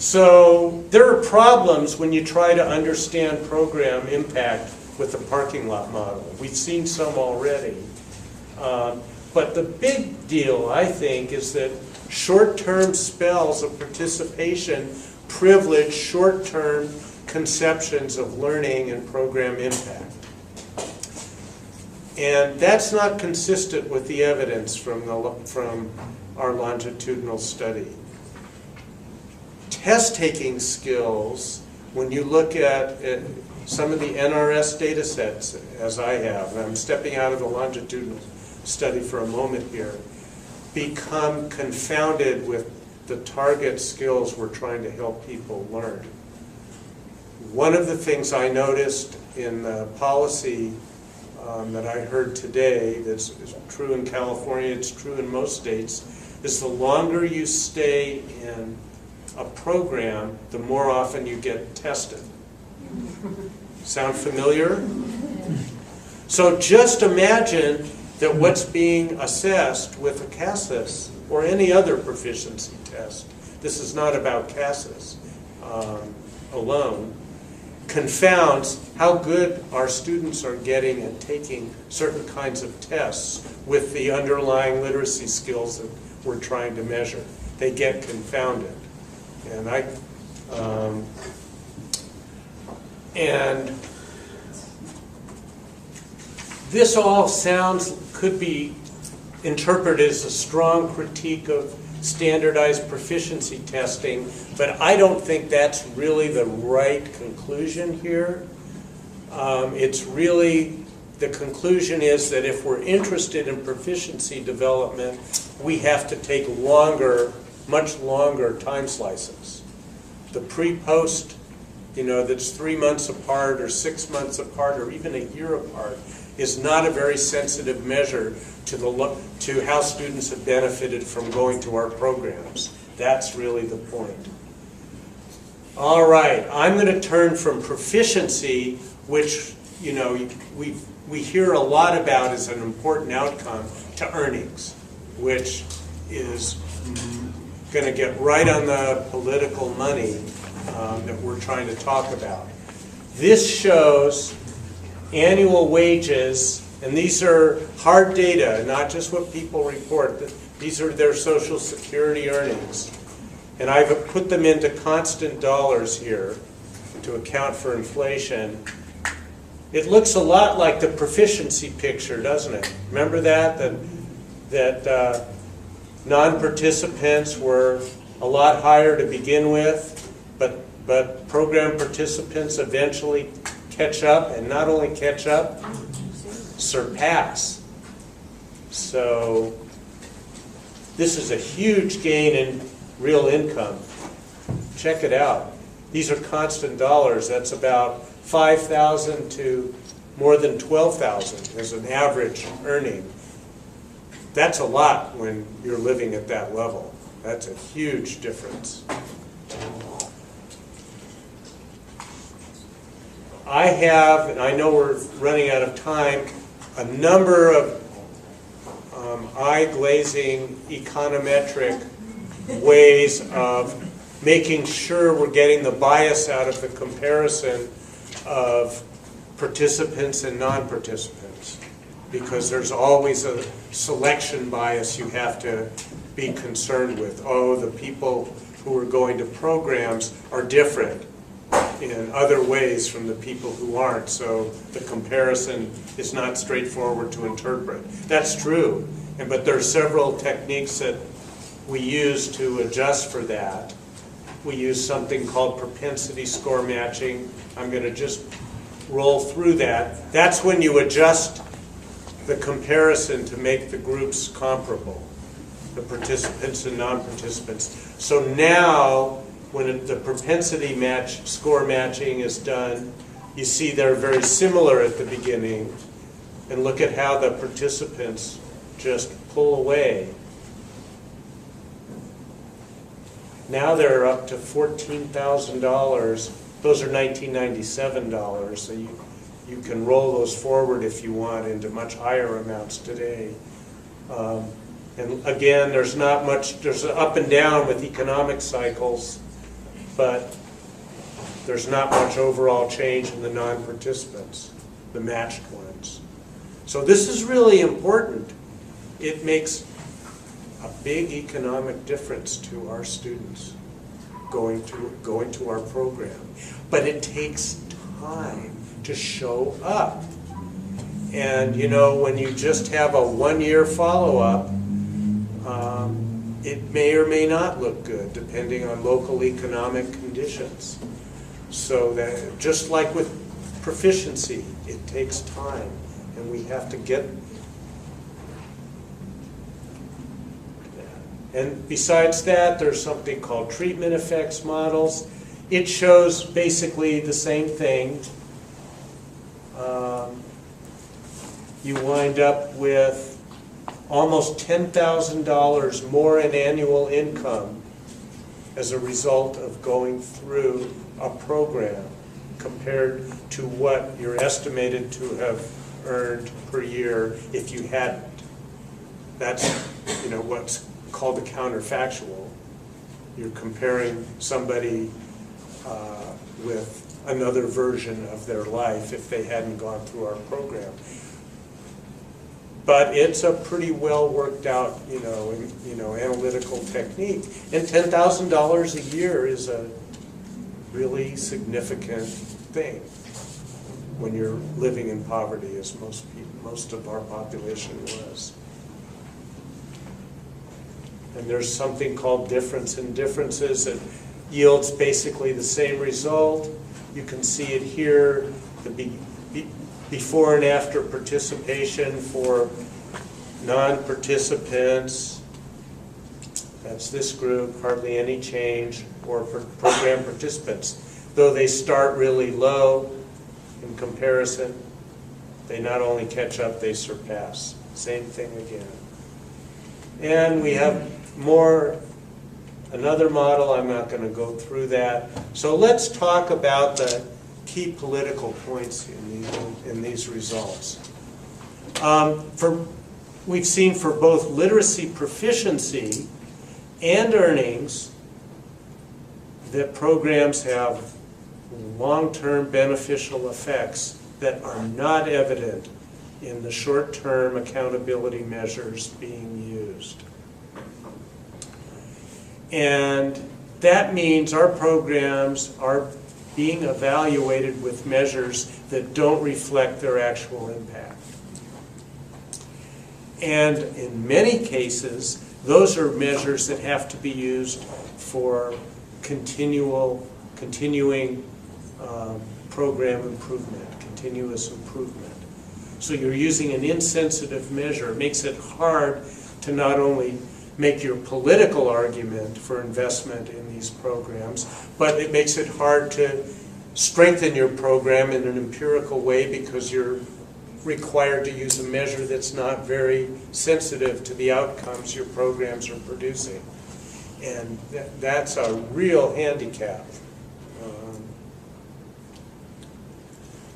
So there are problems when you try to understand program impact with the parking lot model. We've seen some already. But the big deal, I think, is that short-term spells of participation privilege short-term conceptions of learning and program impact. And that's not consistent with the evidence from our longitudinal study. Test-taking skills, when you look at some of the NRS data sets, as I have, and I'm stepping out of the longitudinal study for a moment here, become confounded with the target skills we're trying to help people learn. One of the things I noticed in the policy that I heard today, that's true in California, it's true in most states, is the longer you stay in a program, the more often you get tested. Sound familiar? So just imagine that what's being assessed with a CASAS or any other proficiency test, this is not about CASAS alone, confounds how good our students are getting at taking certain kinds of tests with the underlying literacy skills that we're trying to measure. They get confounded. And this all could be interpreted as a strong critique of standardized proficiency testing, but I don't think that's really the right conclusion here. It's really, the conclusion is that if we're interested in proficiency development, we have to take much longer time slices. The pre-post, that's 3 months apart or 6 months apart or even a year apart is not a very sensitive measure to how students have benefited from going to our programs. That's really the point. All right, I'm going to turn from proficiency, which we hear a lot about as an important outcome, to earnings, which is going to get right on the political money that we're trying to talk about. This shows annual wages, and these are hard data, not just what people report. These are their Social Security earnings. And I've put them into constant dollars here to account for inflation. It looks a lot like the proficiency picture, doesn't it? Remember that non-participants were a lot higher to begin with, but program participants eventually catch up, and not only catch up, surpass. So this is a huge gain in real income. Check it out. These are constant dollars. That's about $5,000 to more than $12,000 as an average earning. That's a lot when you're living at that level. That's a huge difference. I have, and I know we're running out of time, a number of eye-glazing econometric ways of making sure we're getting the bias out of the comparison of participants and non-participants, because there's always a selection bias you have to be concerned with. Oh, the people who are going to programs are different in other ways from the people who aren't, so the comparison is not straightforward to interpret. That's true, but there are several techniques that we use to adjust for that. We use something called propensity score matching. I'm going to just roll through that. That's when you adjust the comparison to make the groups comparable, the participants and non-participants. So now, when the propensity score matching is done, you see they're very similar at the beginning, and look at how the participants just pull away. Now they're up to $14,000. Those are 1997 dollars, so you can roll those forward if you want into much higher amounts today. And again, there's not much, there's an up and down with economic cycles. but there's not much overall change in the non-participants, the matched ones. So this is really important. It makes a big economic difference to our students going to our program. But it takes time to show up. And you know, when you just have a one-year follow-up, it may or may not look good depending on local economic conditions. So that, just like with proficiency, it takes time, and we have to get that. And besides that, there's something called treatment effects models. It shows basically the same thing. You wind up with almost $10,000 more in annual income as a result of going through a program compared to what you're estimated to have earned per year if you hadn't. That's, you know, what's called the counterfactual. You're comparing somebody with another version of their life if they hadn't gone through our program. But it's a pretty well worked out, analytical technique. And $10,000 a year is a really significant thing when you're living in poverty, as most of our population was. And there's something called difference-indifferences that yields basically the same result. You can see it here, the before and after participation for non-participants. That's this group, hardly any change, or for program participants. Though they start really low in comparison, they not only catch up, they surpass. Same thing again. And we have another model. I'm not going to go through that. So let's talk about the key political points in these results. We've seen for both literacy proficiency and earnings that programs have long-term beneficial effects that are not evident in the short-term accountability measures being used. And that means our programs are being evaluated with measures that don't reflect their actual impact. And in many cases, those are measures that have to be used for continuing program improvement, continuous improvement. So you're using an insensitive measure. It makes it hard to not only make your political argument for investment in these programs, but it makes it hard to strengthen your program in an empirical way because you're required to use a measure that's not very sensitive to the outcomes your programs are producing. And that's a real handicap.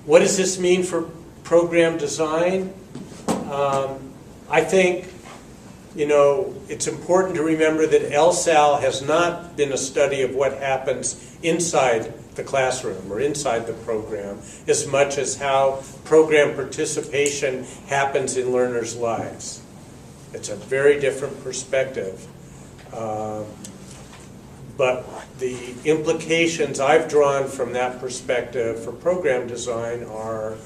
What does this mean for program design? I think, it's important to remember that LSAL has not been a study of what happens inside the classroom or inside the program as much as how program participation happens in learners' lives. It's a very different perspective. But the implications I've drawn from that perspective for program design are,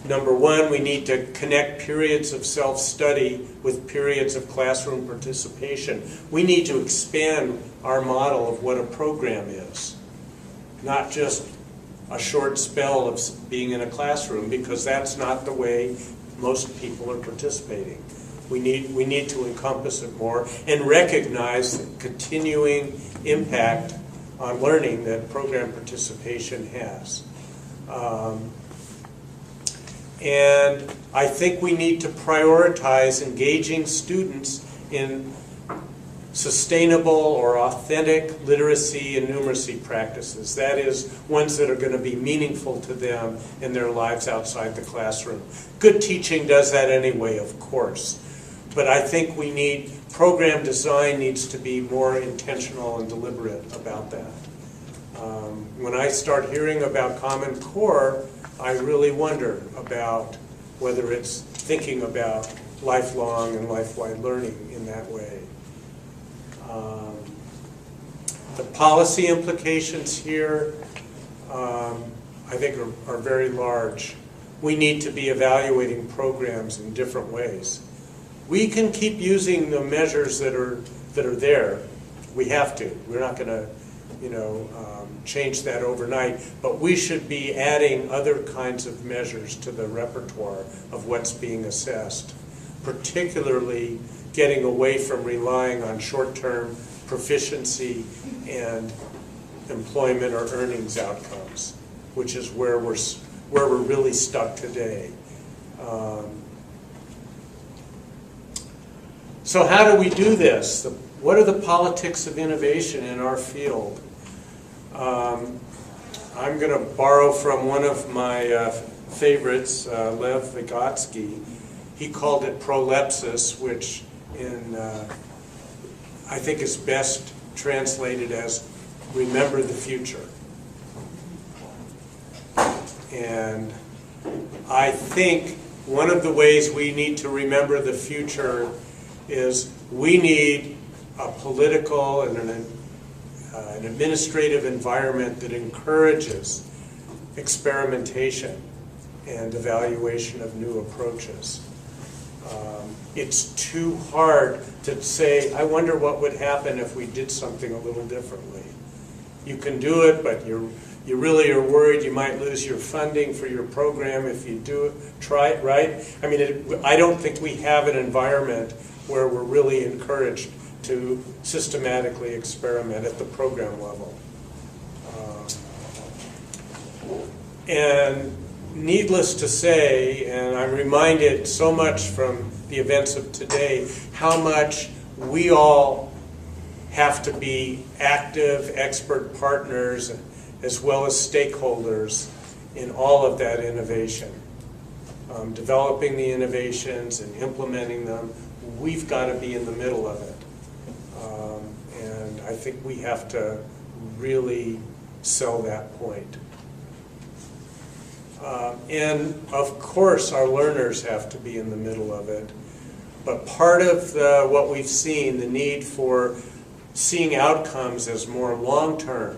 number one, we need to connect periods of self-study with periods of classroom participation. We need to expand our model of what a program is, not just a short spell of being in a classroom, because that's not the way most people are participating. We need to encompass it more and recognize the continuing impact on learning that program participation has. And I think we need to prioritize engaging students in sustainable or authentic literacy and numeracy practices. That is, ones that are going to be meaningful to them in their lives outside the classroom. Good teaching does that anyway, of course. But I think program design needs to be more intentional and deliberate about that. When I start hearing about Common Core, I really wonder about whether it's thinking about lifelong and life-wide learning in that way. The policy implications here, I think, are very large. We need to be evaluating programs in different ways. We can keep using the measures that are there. We have to. We're not going to, change that overnight. But we should be adding other kinds of measures to the repertoire of what's being assessed, particularly getting away from relying on short-term proficiency and employment or earnings outcomes, which is where we're really stuck today. So how do we do this? What are the politics of innovation in our field? I'm going to borrow from one of my favorites, Lev Vygotsky. He called it prolepsis, which I think is best translated as remember the future. And I think one of the ways we need to remember the future is we need a political and an administrative environment that encourages experimentation and evaluation of new approaches. It's too hard to say, I wonder what would happen if we did something a little differently. You can do it, but you really are worried you might lose your funding for your program if you try it, right? I mean, I don't think we have an environment where we're really encouraged to systematically experiment at the program level. And needless to say, and I'm reminded so much from the events of today, how much we all have to be active, expert partners, as well as stakeholders in all of that innovation. Developing the innovations and implementing them, we've got to be in the middle of it. And I think we have to really sell that point. And of course, our learners have to be in the middle of it. But part of what we've seen, the need for seeing outcomes as more long-term,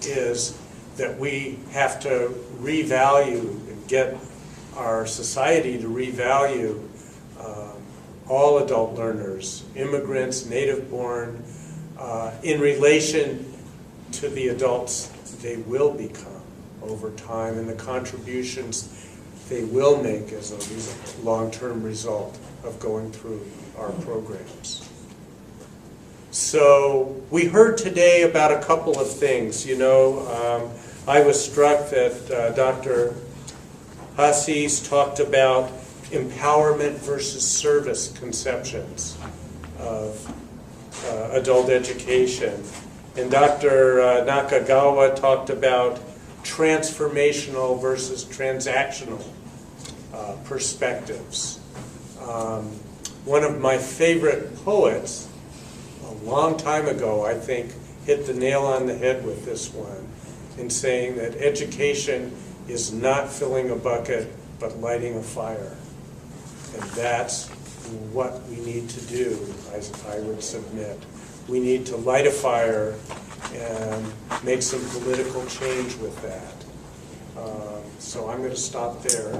is that we have to revalue and get our society to revalue all adult learners, immigrants, native-born, in relation to the adults they will become over time and the contributions they will make as a long-term result of going through our programs. So we heard today about a couple of things. I was struck that Dr. Hassis talked about empowerment versus service conceptions of adult education. And Dr. Nakagawa talked about transformational versus transactional perspectives. One of my favorite poets, a long time ago, I think, hit the nail on the head with this one in saying that education is not filling a bucket, but lighting a fire. And that's what we need to do, I would submit. We need to light a fire and make some political change with that. So I'm going to stop there.